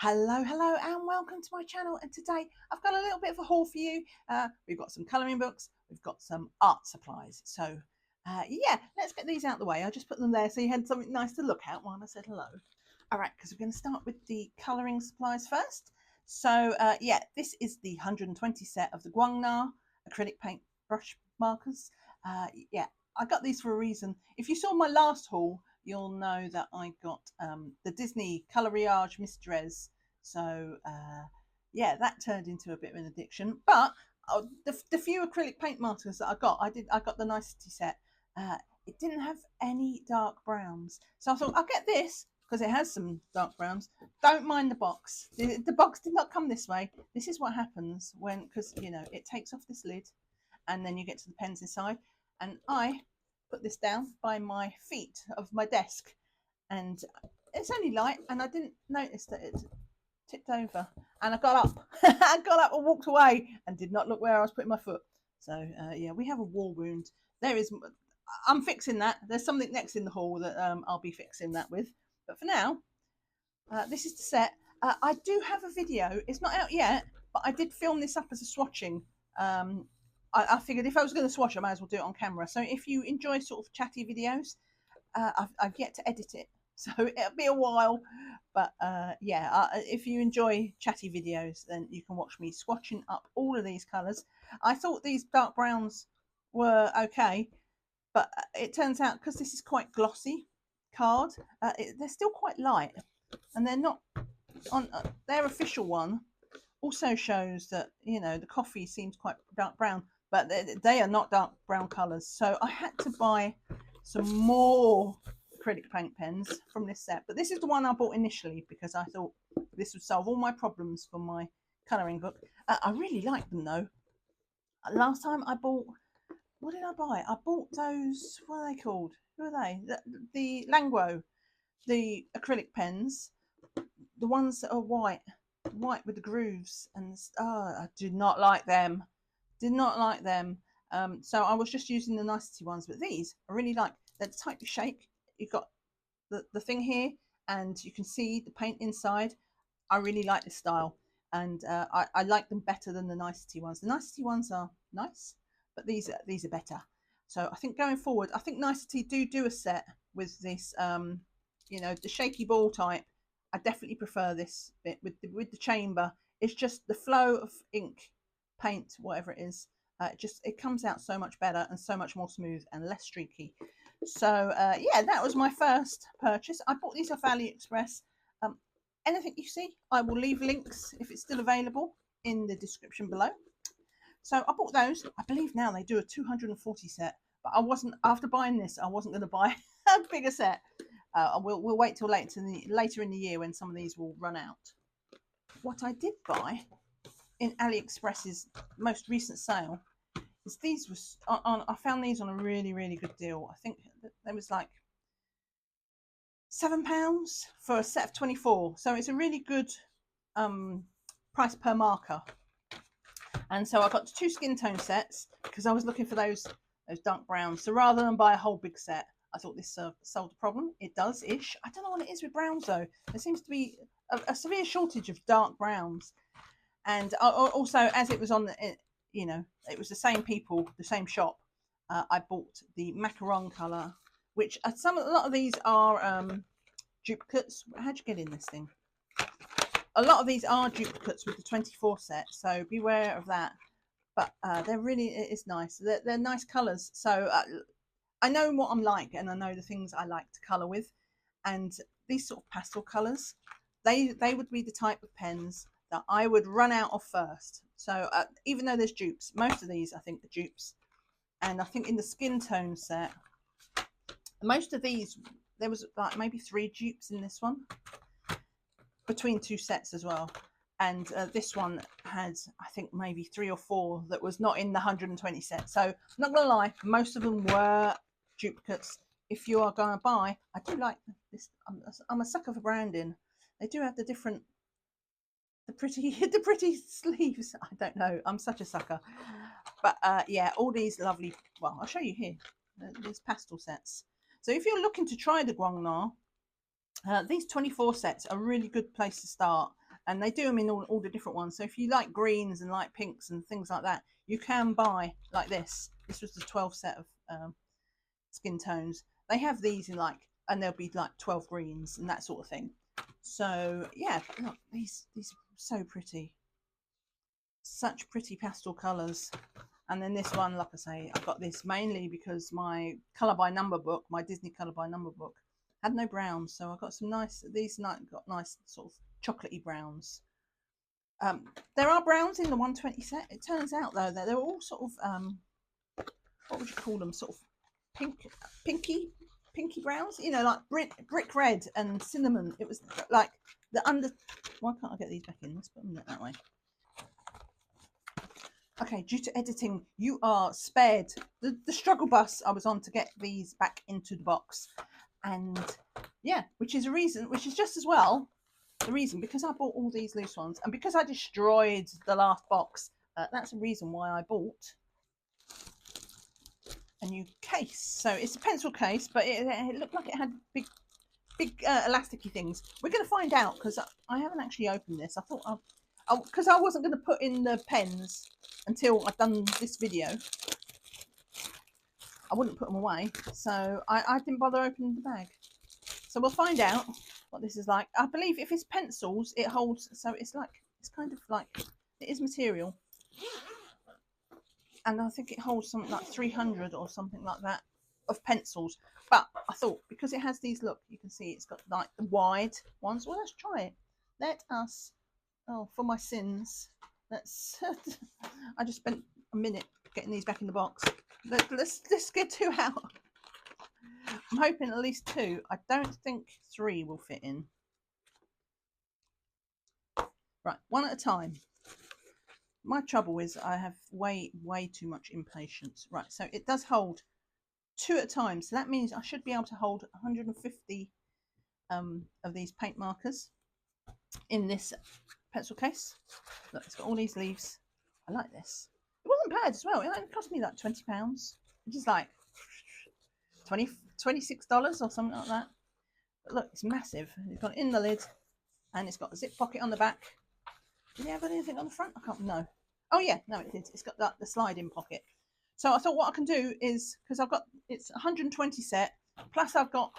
Hello and welcome to my channel, and today I've got a little bit of a haul for you. We've got some colouring books, we've got some art supplies, so yeah, let's get these out of the way. I just put them there so you had something nice to look at while I said hello. Alright, because we're going to start with the colouring supplies first. So yeah, this is the 120 set of the GuangNa acrylic paint brush markers. Yeah, I got these for a reason. If you saw my last haul, you'll know that I got the Disney Coloriage Mysterés. So yeah, that turned into a bit of an addiction. But the few acrylic paint markers that I got the Nicety set. It didn't have any dark browns, so I thought I'll get this because it has some dark browns. Don't mind the box. The box did not come this way. This is what happens when, because you know, it takes off this lid, and then you get to the pens inside, and I put this down by my feet of my desk, and it's only light, and I didn't notice that it tipped over, and I got up I got up and walked away and did not look where I was putting my foot. So yeah, we have a wall wound. I'm fixing that. There's something next in the hall that I'll be fixing that with, but for now this is the set. I do have a video. It's not out yet, but I did film this up as a swatching. I figured if I was going to swatch, I might as well do it on camera. So if you enjoy sort of chatty videos, I've yet to edit it, so it'll be a while. But yeah, if you enjoy chatty videos, then you can watch me swatching up all of these colours. I thought these dark browns were okay, but it turns out, because this is quite glossy card, they're still quite light, and they're not on their official one. Also shows that, you know, the coffee seems quite dark brown, but they are not dark brown colours. So I had to buy some more acrylic paint pens from this set, but this is the one I bought initially because I thought this would solve all my problems for my colouring book. I really like them though. Last time I bought, what did I buy? I bought those, what are they called? Who are they? The Languo, the acrylic pens, the ones that are white with the grooves, and I did not like them. So I was just using the Nicety ones, but these I really like. They're the type you shake. You've got the thing here, and you can see the paint inside. I really like this style, and I like them better than the Nicety ones. The Nicety ones are nice, but these are better. So I think going forward, I think Nicety do a set with this, you know, the shaky ball type. I definitely prefer this bit with the chamber. It's just the flow of ink, paint, whatever it is. It comes out so much better and so much more smooth and less streaky. So yeah, that was my first purchase. I bought these off AliExpress. Anything you see, I will leave links if it's still available in the description below. So I bought those. I believe now they do a 240 set, but I wasn't, after buying this, I wasn't going to buy a bigger set. We'll wait till later in the year when some of these will run out. What I did buy in AliExpress's most recent sale is these was I found these on a really good deal. I think there was like £7 for a set of 24, so it's a really good price per marker. And so I got 2 skin tone sets because I was looking for those dark browns. So rather than buy a whole big set, I thought this solved the problem. It does-ish. I don't know what it is with browns though. There seems to be a severe shortage of dark browns. And also, as it was on the, you know, it was the same people, the same shop. I bought the Macaron colour, which a lot of these are duplicates. How'd you get in this thing? A lot of these are duplicates with the 24 set, so beware of that. But they're really, it is nice. They're nice colours. So I know what I'm like, and I know the things I like to colour with. And these sort of pastel colours, they would be the type of pens that I would run out of first. So even though there's dupes, most of these I think are dupes. And I think in the skin tone set, most of these, there was like maybe 3 dupes in this one, between 2 sets as well. And this one had, I think, maybe 3 or 4 that was not in the 120 set. So I'm not gonna lie, most of them were duplicates. If you are going to buy, I do like this. I'm a sucker for branding. They do have the pretty sleeves. I don't know, I'm such a sucker. But yeah, all these lovely, well, I'll show you here, these pastel sets. So if you're looking to try the GuangNa, these 24 sets are a really good place to start. and they do them in all the different ones. So if you like greens and like pinks and things like that, you can buy like this. This was the 12 set of skin tones. They have these in like, and there'll be like 12 greens and that sort of thing. So yeah, look, these are so pretty, such pretty pastel colors. And then this one, like I say, I got this mainly because my color by number book, my Disney color by number book, had no browns, so I got some nice, these got nice sort of chocolatey browns. There are browns in the 120 set. It turns out though that they're all sort of what would you call them, sort of pinky browns, you know, like brick red and cinnamon. It was like the under, why can't I get these back in? Let's put them that way. Okay, due to editing, you are spared the struggle bus I was on to get these back into the box. And yeah, which is just as well the reason, because I bought all these loose ones and because I destroyed the last box. That's a reason why I bought a new case. So it's a pencil case, but it looked like it had big elasticy things. We're going to find out, because I haven't actually opened this. I thought because I wasn't going to put in the pens until I'd done this video. I wouldn't put them away, so I didn't bother opening the bag. So we'll find out what this is like. I believe if it's pencils, it holds, so it's kind of like, it is material. And I think it holds something like 300 or something like that of pencils. But I thought, because it has these, look, you can see it's got like the wide ones. Well, let's try it. Let us, oh, for my sins, let's, I just spent a minute getting these back in the box. Let's get 2 out. I'm hoping at least 2. I don't think 3 will fit in. Right, one at a time. My trouble is I have way too much impatience. Right, so it does hold 2 at a time. So that means I should be able to hold 150 of these paint markers in this pencil case. Look, it's got all these leaves. I like this. It wasn't bad as well. It cost me like £20, which is like $26 or something like that. But look, it's massive. It's got it in the lid, and it's got a zip pocket on the back. Did it have anything on the front? I can't know. Oh yeah, no, it did. It's got the slide-in pocket. So I thought what I can do is, because I've got, it's 120 set, plus I've got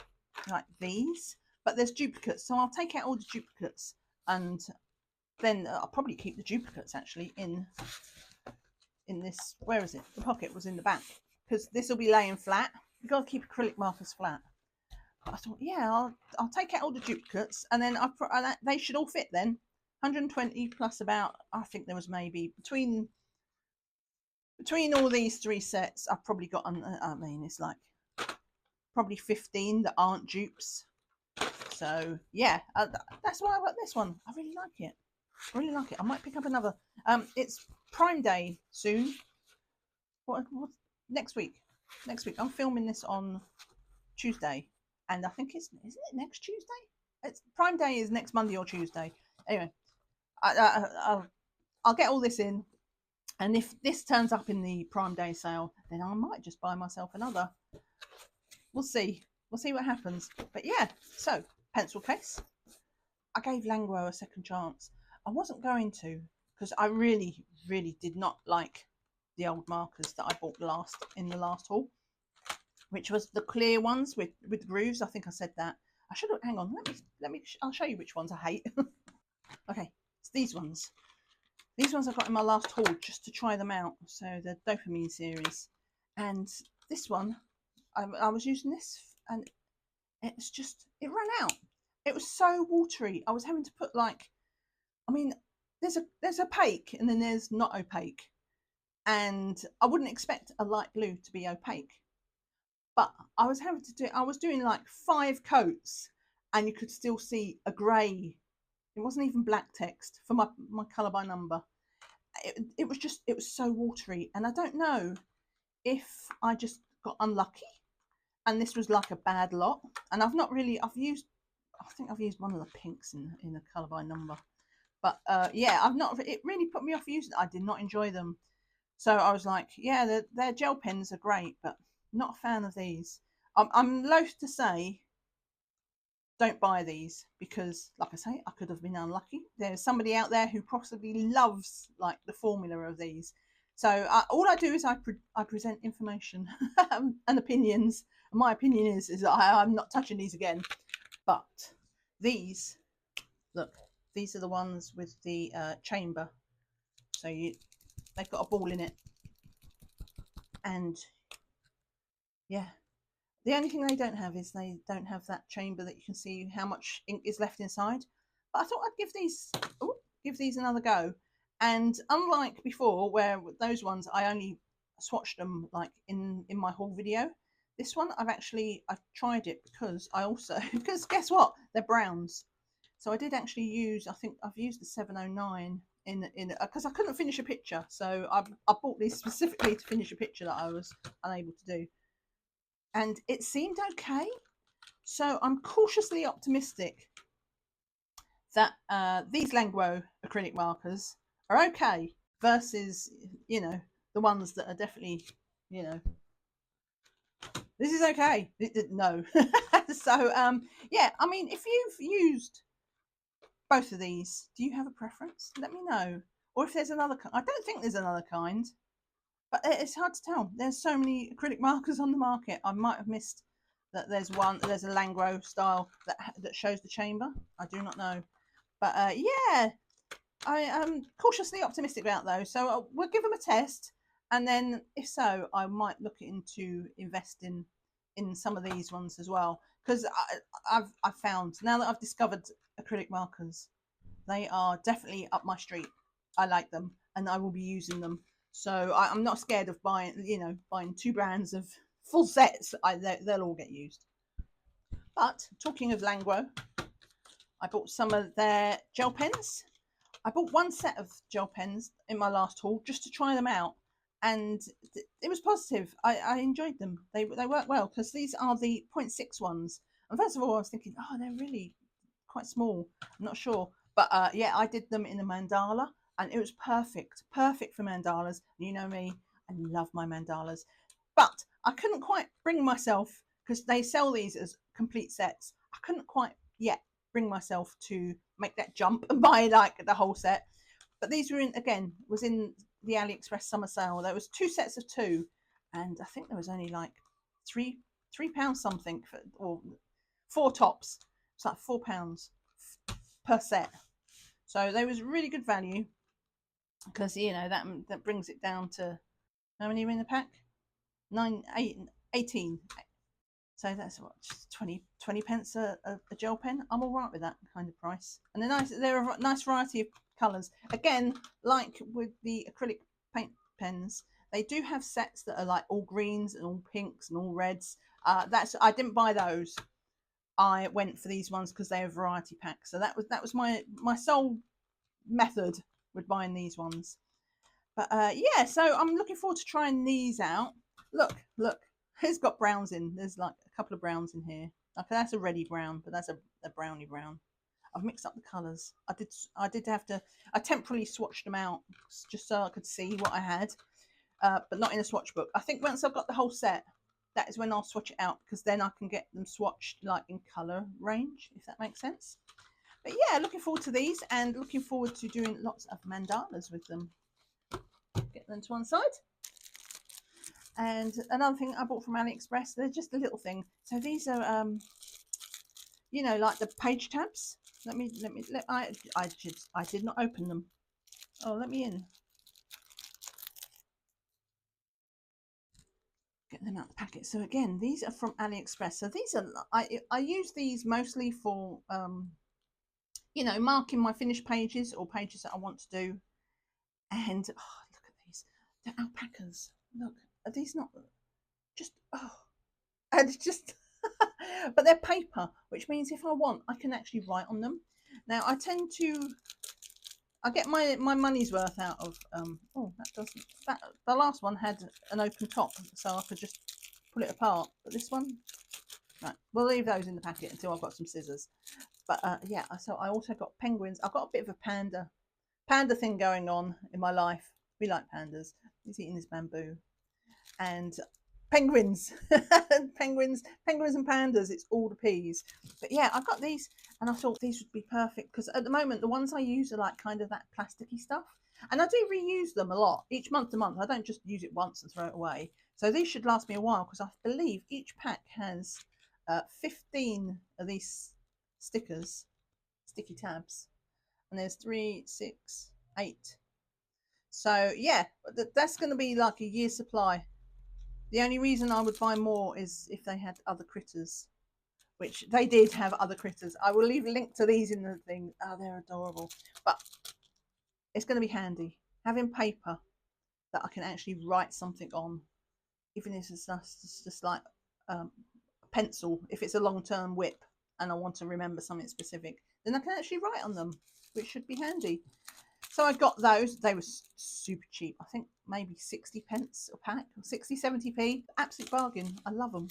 like these, but there's duplicates. So I'll take out all the duplicates, and then I'll probably keep the duplicates actually in this, where is it? The pocket was in the back, because this will be laying flat. You've got to keep acrylic markers flat. But I thought, yeah, I'll take out all the duplicates, and then they should all fit then. 120 plus about, I think there was maybe between all these 3 sets, I've probably got, I mean, it's like probably 15 that aren't dupes. So yeah, that's why I got this one. I really like it. I might pick up another. It's Prime Day soon. What next week? I'm filming this on Tuesday, and I think isn't it next Tuesday? It's Prime Day is next Monday or Tuesday. Anyway, I'll get all this in, and if this turns up in the Prime Day sale, then I might just buy myself another. We'll see what happens. But yeah, so pencil case. I gave Languo a second chance. I wasn't going to, because I really did not like the old markers that I bought in the last haul, which was the clear ones with grooves. I think I said that. I should have, hang on, let me I'll show you which ones I hate. Okay, it's these ones. These ones I got in my last haul just to try them out. So the dopamine series, and this one I was using this, and it ran out. It was so watery. I was having to put like, I mean, there's opaque and then there's not opaque, and I wouldn't expect a light blue to be opaque, but I was doing like 5 coats, and you could still see a grey. It wasn't even black text for my colour by number. It was so watery, and I don't know if I just got unlucky and this was like a bad lot. And I think I've used one of the pinks in the colour by number, but yeah, it really put me off using it. I did not enjoy them, so I was like, yeah, their gel pens are great, but not a fan of these. I'm loath to say don't buy these, because like I say, I could have been unlucky. There's somebody out there who possibly loves like the formula of these. So all I do is I present information and opinions. And my opinion is I'm not touching these again. But these, look, these are the ones with the chamber. So they've got a ball in it. And yeah, the only thing they don't have is they don't have that chamber that you can see how much ink is left inside. But I thought I'd give these another go. And unlike before, where with those ones I only swatched them like in my haul video, this one I've tried it because because guess what? They're browns. So I did actually use, I think I've used the 709 in because I couldn't finish a picture. So I bought these specifically to finish a picture that I was unable to do. And it seemed okay. So I'm cautiously optimistic that these Languo acrylic markers are okay versus, you know, the ones that are definitely, you know, this is okay. No. So, yeah, I mean, if you've used both of these, do you have a preference? Let me know. Or if there's another kind. I don't think there's another kind. But it's hard to tell. There's so many acrylic markers on the market. I might have missed that there's a Languo style that shows the chamber. I do not know. But yeah, I am cautiously optimistic about those. So we'll give them a test. And then if so, I might look into investing in some of these ones as well. Because I've found, now that I've discovered acrylic markers, they are definitely up my street. I like them and I will be using them. So I'm not scared of buying 2 brands of full sets. They'll all get used. But talking of Languo, I bought some of their gel pens. I bought one set of gel pens in my last haul just to try them out, and it was positive. I enjoyed them. They work well because these are the 0.6 ones. And first of all, I was thinking, oh, they're really quite small. I'm not sure, but yeah, I did them in a mandala. And it was perfect for mandalas. You know me, I love my mandalas. But I couldn't quite bring myself, because they sell these as complete sets. I couldn't quite yet bring myself to make that jump and buy like the whole set. But these were was in the AliExpress summer sale. There was 2 sets of 2, and I think there was only like £3 something or 4 tops. It's like £4 per set. So they was really good value. Because that brings it down to how many are in the pack? 18. So that's what, 20 pence a gel pen. I'm all right with that kind of price. And they're a nice variety of colours. Again, like with the acrylic paint pens, they do have sets that are like all greens and all pinks and all reds. I didn't buy those. I went for these ones because they're a variety pack. So that was my sole method with buying these ones. But yeah, so I'm looking forward to trying these out. Look, it's got browns in. There's like a couple of browns in here. Okay, that's a reddy brown, but that's a browny brown. I've mixed up the colours. I did have to. I temporarily swatched them out just so I could see what I had, but not in a swatch book. I think once I've got the whole set, that is when I'll swatch it out, because then I can get them swatched like in colour range, if that makes sense. But yeah, looking forward to these, and looking forward to doing lots of mandalas with them. Get them to one side. And another thing I bought from AliExpress, they're just a little thing. So these are like the page tabs. I did not open them. Oh, let me in. Get them out the packet. So again, these are from AliExpress. So these are I use these mostly for marking my finished pages or pages that I want to do. And oh, look at these. They're alpacas. Look, are these not just and just but they're paper, which means if I want, I can actually write on them. Now I get my money's worth out of the last one had an open top, so I could just pull it apart. But this one, right, we'll leave those in the packet until I've got some scissors. But yeah, so I also got penguins. I've got a bit of a panda thing going on in my life. We like pandas. He's eating this bamboo. And penguins, penguins and pandas. It's all the peas. But yeah, I got these and I thought these would be perfect because at the moment the ones I use are like kind of that plasticky stuff, and I do reuse them a lot each month to month. I don't just use it once and throw it away. So these should last me a while because I believe each pack has 15 of these stickers, sticky tabs, and there's 3, 6, 8. So yeah, that's going to be like a year's supply. The only reason I would buy more is if they had other critters, which they did have other critters. I will leave a link to these in the thing. Oh, they're adorable. But it's going to be handy having paper that I can actually write something on, even if it's just like a pencil. If it's a long-term whip and I want to remember something specific, then I can actually write on them, which should be handy. So I got those. They were super cheap. I think maybe 60 pence a pack, 60, 70p. Absolute bargain. I love them.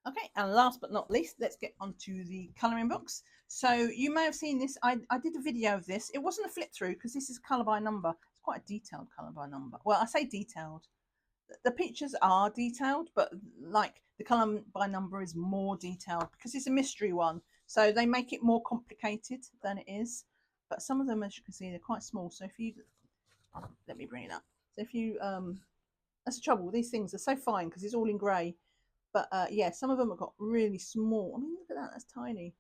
Okay, and last but not least, let's get onto the colouring books. So you may have seen this. I did a video of this. It wasn't a flip through because this is colour by number. It's quite a detailed colour by number. Well, I say detailed. The pictures are detailed, but like the colour by number is more detailed because it's a mystery one. So they make it more complicated than it is. But some of them, as you can see, they're quite small. So if you, let me bring it up. So if you, that's the trouble. These things are so fine because it's all in grey. But yeah, some of them have got really small. I mean, look at that. That's tiny.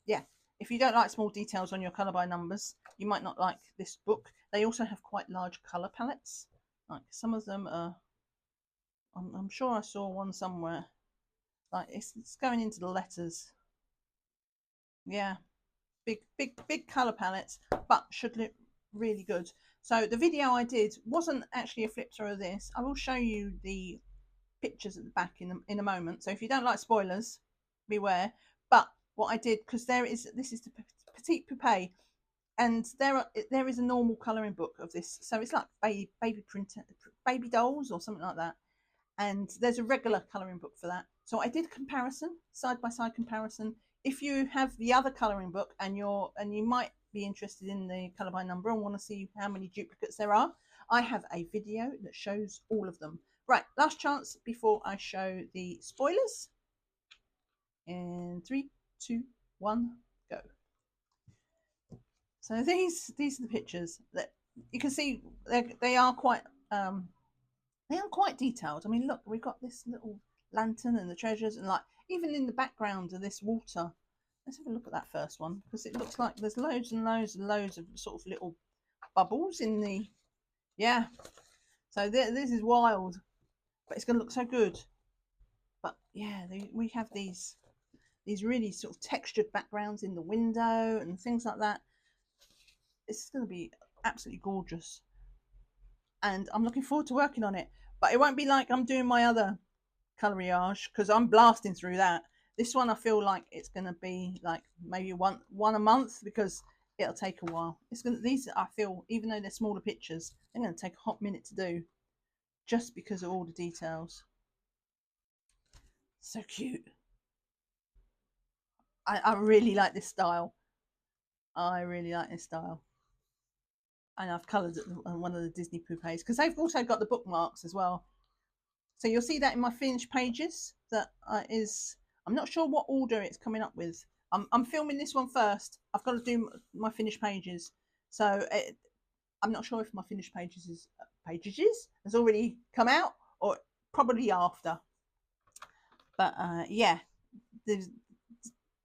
Yeah, if you don't like small details on your colour by numbers, you might not like this book. They also have quite large colour palettes. Like some of them are, I'm sure I saw one somewhere. Like it's going into the letters. Yeah, big colour palettes, but should look really good. So the video I did wasn't actually a flip through of this. I will show you the pictures at the back in a moment. So if you don't like spoilers, beware. But what I did, because this is the Petite Poupée, and there is a normal colouring book of this. So it's like baby dolls or something like that. And there's a regular colouring book for that. So I did a comparison, side by side comparison. If you have the other colouring book and you might be interested in the colour by number and want to see how many duplicates there are, I have a video that shows all of them. Right, last chance before I show the spoilers. In 3, 2, 1, go. So these are the pictures that you can see. They are quite detailed. I mean, look, we've got this little lantern and the treasures, and like even in the background of this water. Let's have a look at that first one because it looks like there's loads and loads and loads of sort of little bubbles in the, yeah. So this is wild, but it's going to look so good. But yeah, we have these really sort of textured backgrounds in the window and things like that. It's going to be absolutely gorgeous, and I'm looking forward to working on it. But it won't be like I'm doing my other Coloriage because I'm blasting through that. This one I feel like it's going to be like maybe one a month because it'll take a while. These I feel, even though they're smaller pictures, they're going to take a hot minute to do just because of all the details. So cute. I really like this style. I really like this style. And I've coloured one of the Disney Poupées because they've also got the bookmarks as well. So you'll see that in my finished pages. I'm not sure what order it's coming up with. I'm filming this one first. I've got to do my finished pages. So I'm not sure if my finished pages has already come out or probably after. But yeah, there's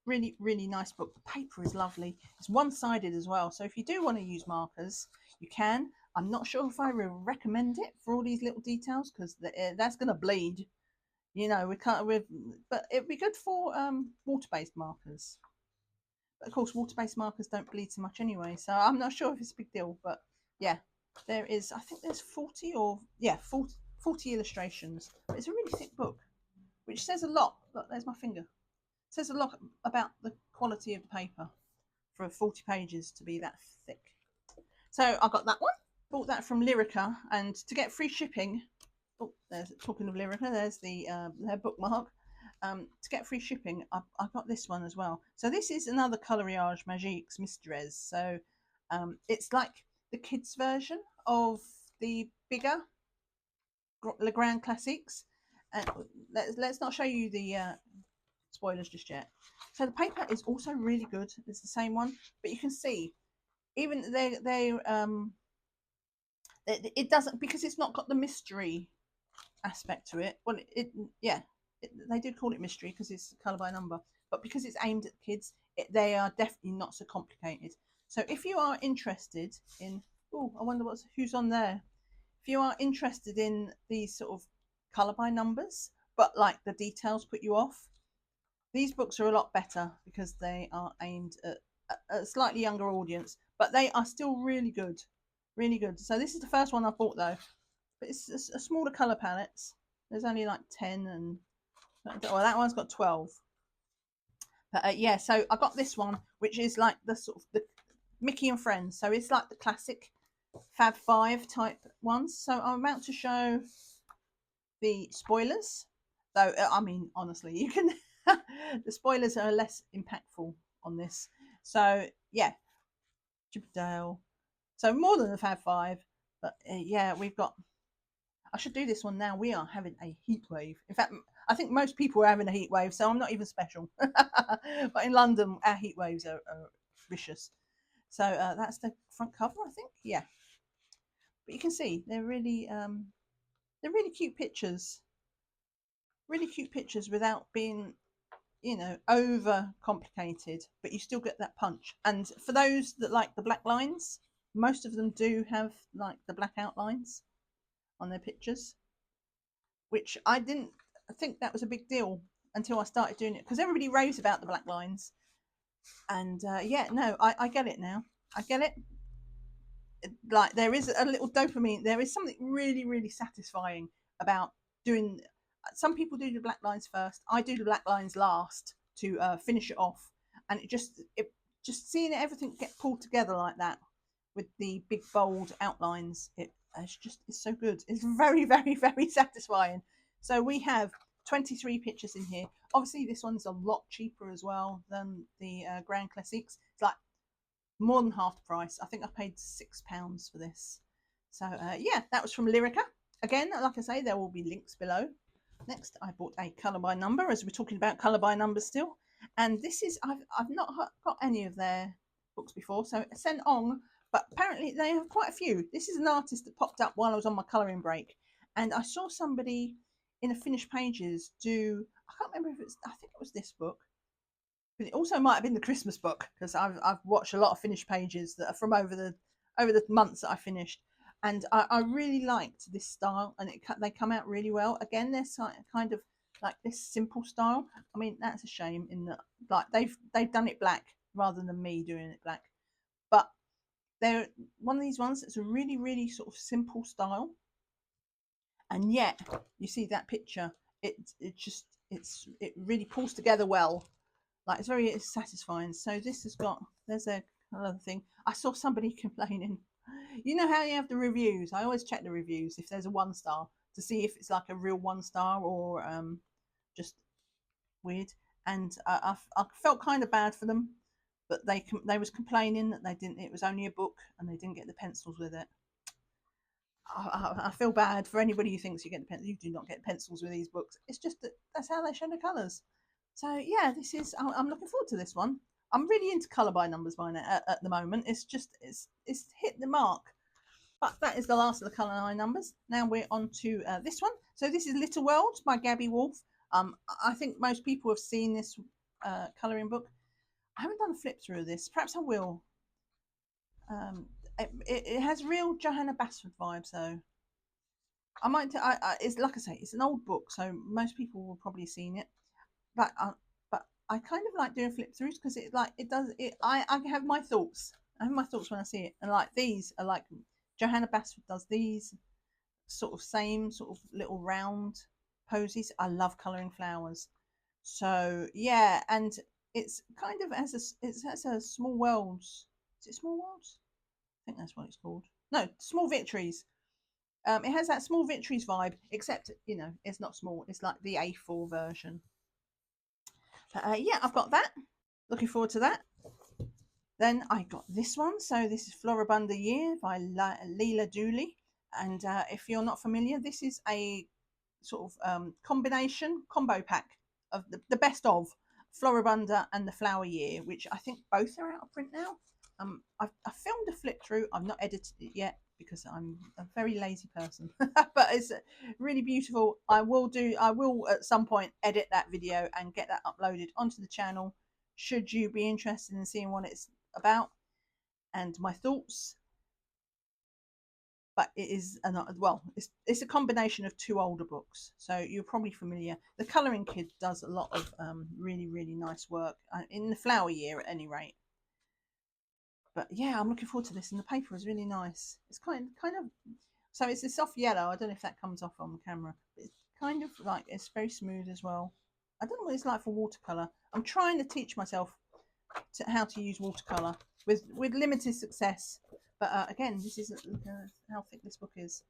really nice book. The paper is lovely. It's one-sided as well. So if you do want to use markers, you can. I'm not sure if I recommend it for all these little details because that's going to bleed. You know, but it'd be good for water-based markers. But of course, water-based markers don't bleed so much anyway. So I'm not sure if it's a big deal. But yeah, there is. I think there's 40 illustrations. But it's a really thick book, which says a lot. Look, there's my finger. It says a lot about the quality of the paper for 40 pages to be that thick. So I got that one. Bought that from Lyrica, and to get free shipping, oh, talking of Lyrica, there's their bookmark. To get free shipping, I got this one as well. So this is another Coloriage Magiques Mysterés. So it's like the kids version of the bigger Le Grand Classiques. And let's not show you the spoilers just yet. So the paper is also really good. It's the same one, but you can see even it doesn't, because it's not got the mystery aspect to it. Well, they do call it mystery because it's colour by number, but because it's aimed at kids, they are definitely not so complicated. So if you are interested in, oh, I wonder who's on there. If you are interested in these sort of colour by numbers, but like the details put you off, these books are a lot better because they are aimed at a slightly younger audience, but they are still really good, really good. So this is the first one I bought though, but it's a smaller colour palettes. There's only like 10, and well, that one's got 12. But yeah, so I got this one, which is like the sort of the Mickey and Friends. So it's like the classic Fab 5 type ones. So I'm about to show the spoilers, though I mean, honestly, you can the spoilers are less impactful on this. So yeah, Chippendale. So more than the Fab 5, but yeah, we've got, I should do this one now. We are having a heat wave. In fact, I think most people are having a heat wave, so I'm not even special. But in London, our heat waves are vicious. So that's the front cover, I think. Yeah, but you can see they're really cute pictures. Really cute pictures without being, you know, over complicated, but you still get that punch. And for those that like the black lines, most of them do have like the black outlines on their pictures, which I didn't think that was a big deal until I started doing it, because everybody raves about the black lines. And yeah, no, I get it now. I get it. Like, there is a little dopamine. There is something really, really satisfying about doing. Some people do the black lines first. I do the black lines last to finish it off, and it just seeing everything get pulled together like that with the big bold outlines. It's so good. It's very, very, very satisfying. So we have 23 pictures in here. Obviously, this one's a lot cheaper as well than the Grand Classiques. It's like more than half the price. I think I paid £6 for this. So yeah, that was from Lyrica. Again, like I say, there will be links below. Next, I bought a colour by number, as we're talking about colour by number still. And this is, I've not got any of their books before, so Sen Ong, but apparently they have quite a few. This is an artist that popped up while I was on my colouring break, and I saw somebody in the finished pages do, I can't remember if it's, I think it was this book, but it also might have been the Christmas book, because I've watched a lot of finished pages that are from over the months that I finished, and I really liked this style, and they come out really well. Again, they're kind of like this simple style. I mean, that's a shame in that, like, they've done it black rather than me doing it black, but they're one of these ones that's a really, really sort of simple style, and yet you see that picture, it really pulls together well. Like, it's very satisfying. So this has got, there's another thing. I saw somebody complaining. You know how you have the reviews? I always check the reviews if there's a 1 star to see if it's like a real 1 star or just weird. And I felt kind of bad for them, but they was complaining that they didn't. It was only a book and they didn't get the pencils with it. I feel bad for anybody who thinks you get the pencils. You do not get pencils with these books. It's just that's how they show the colours. So yeah, this is, I'm looking forward to this one. I'm really into colour by numbers by now, at the moment. It's hit the mark. But that is the last of the colour by numbers. Now we're on to this one. So this is Little World by Gabby Wolf. I think most people have seen this colouring book. I haven't done a flip through of this. Perhaps I will. It has real Johanna Basford vibes though. I might. It's like I say, it's an old book, so most people will probably have seen it. But I kind of like doing flip throughs because I have my thoughts. I have my thoughts when I see it, and like these are like Johanna Basford does these sort of same sort of little round posies. I love colouring flowers, so yeah, and it's kind of it has a Small Worlds. Is it Small Worlds? I think that's what it's called. No, Small Victories. It has that Small Victories vibe, except, you know, it's not small. It's like the A4 version. Yeah, I've got that. Looking forward to that. Then I got this one. So this is Floribunda Year by Leela Dooley. And if you're not familiar, this is a sort of combo pack of the best of Floribunda and the Flower Year, which I think both are out of print now. I filmed a flip through. I've not edited it yet because I'm a very lazy person, but it's really beautiful. I will at some point edit that video and get that uploaded onto the channel, should you be interested in seeing what it's about and my thoughts. But it is it's a combination of two older books, so you're probably familiar. The Colouring Kid does a lot of really nice work in the Flower Year at any rate. But yeah, I'm looking forward to this, and the paper is really nice. It's kind of, so it's a soft yellow. I don't know if that comes off on camera, but it's kind of like, it's very smooth as well. I don't know what it's like for watercolor. I'm trying to teach myself how to use watercolor with limited success. But again, this is how thick this book is.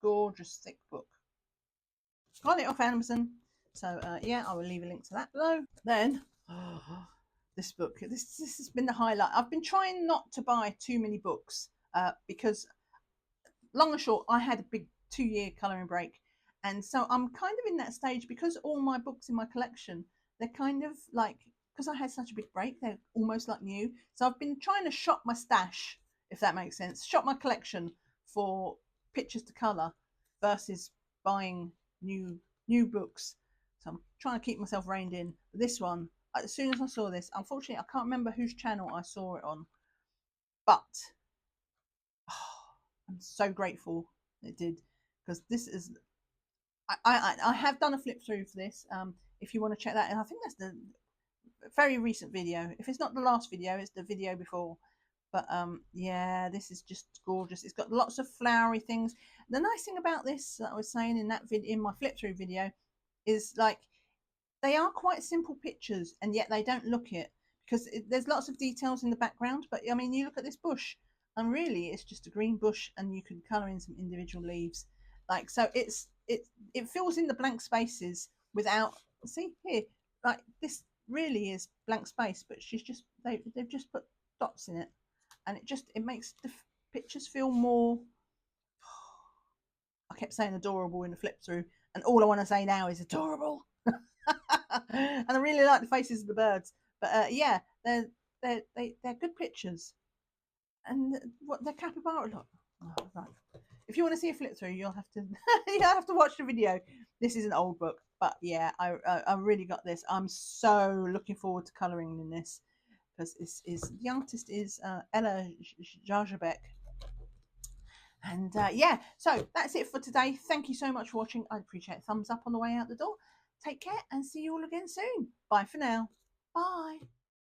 Gorgeous thick book. Got it off Amazon. So yeah, I will leave a link to that below. Then this book, this has been the highlight. I've been trying not to buy too many books because, long and short, I had a big 2-year colouring break, and so I'm kind of in that stage because all my books in my collection, they're kind of like, because I had such a big break, they're almost like new. So I've been trying to shop my stash, if that makes sense, shop my collection for pictures to colour versus buying new books. So I'm trying to keep myself reined in. But this one, as soon as I saw this, unfortunately I can't remember whose channel I saw it on, but I'm so grateful it did, because this is, I have done a flip through for this. If you want to check that, and I think that's the very recent video. If it's not the last video, it's the video before. But yeah, this is just gorgeous. It's got lots of flowery things. The nice thing about this, that I was saying in that in my flip through video, is like, they are quite simple pictures, and yet they don't look it, because there's lots of details in the background. But I mean, you look at this bush, and really it's just a green bush, and you can colour in some individual leaves. Like, so it fills in the blank spaces without, see here, like this really is blank space, but they've just put dots in it, and it makes the pictures feel more, I kept saying adorable in the flip through, and all I want to say now is adorable. And I really like the faces of the birds. But yeah, they're good pictures. And what the capybara look. Oh, right. If you want to see a flip through, you'll have to watch the video. This is an old book, but yeah, I really got this. I'm so looking forward to colouring in this, because the artist is Ella Jarjabek. And yeah, so that's it for today. Thank you so much for watching. I'd appreciate a thumbs up on the way out the door. Take care and see you all again soon. Bye for now. Bye.